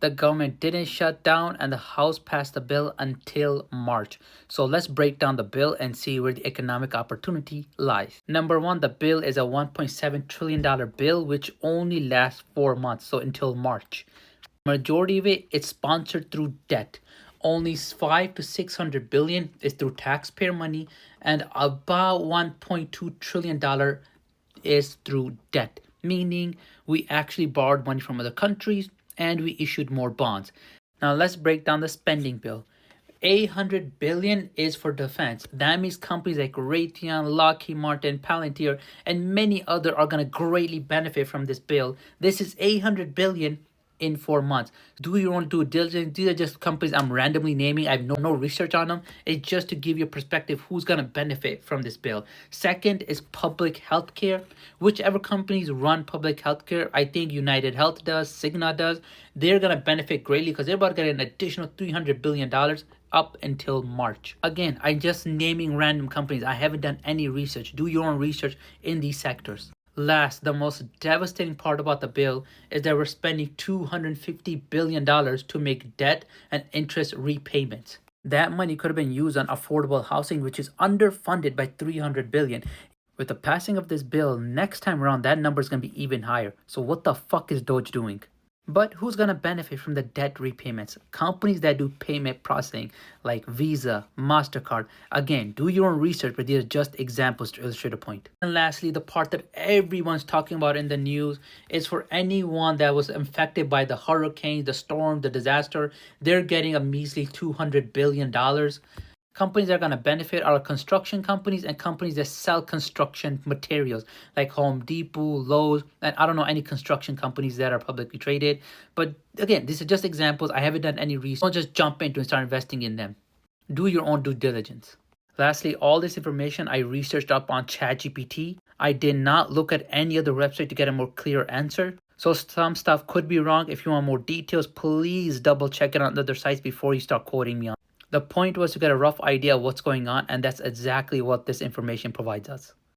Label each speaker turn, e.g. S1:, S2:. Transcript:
S1: The government didn't shut down and the House passed the bill until March. So let's break down the bill and see where the economic opportunity lies. Number one, the bill is a $1.7 trillion bill which only lasts 4 months, so until March. Majority of it is sponsored through debt. Only 5 to 600 billion is through taxpayer money, and about 1.2 trillion dollar is through debt, meaning we actually borrowed money from other countries and we issued more bonds. Now let's break down the spending bill. 800 billion is for defense. That means companies like Raytheon, Lockheed Martin, Palantir, and many other are going to greatly benefit from this bill. This is 800 billion in 4 months. Do your own due diligence. These are just companies I'm randomly naming. I have no research on them. It's just to give you a perspective who's going to benefit from this bill. Second is public healthcare. Whichever companies run public healthcare, I think United Health does, Cigna does, they're going to benefit greatly because they're about to get an additional $300 billion up until March. Again, I'm just naming random companies. I haven't done any research. Do your own research in these sectors. Last, the most devastating part about the bill is that we're spending $250 billion to make debt and interest repayments. That money could have been used on affordable housing, which is underfunded by $300 billion. With the passing of this bill, next time around, that number is going to be even higher. So what the fuck is Doge doing? But who's going to benefit from the debt repayments? Companies that do payment processing like Visa, MasterCard. Again, do your own research, but these are just examples to illustrate a point. And lastly, the part that everyone's talking about in the news is for anyone that was affected by the hurricane, the storm, the disaster, they're getting a measly $200 billion. Companies that are going to benefit are construction companies and companies that sell construction materials like Home Depot, Lowe's, and I don't know any construction companies that are publicly traded. But again, these are just examples. I haven't done any research. Don't just jump into and start investing in them. Do your own due diligence. Lastly, all this information I researched up on ChatGPT. I did not look at any other website to get a more clear answer. So some stuff could be wrong. If you want more details, please double check it on other sites before you start quoting me on. The point was to get a rough idea of what's going on, and that's exactly what this information provides us.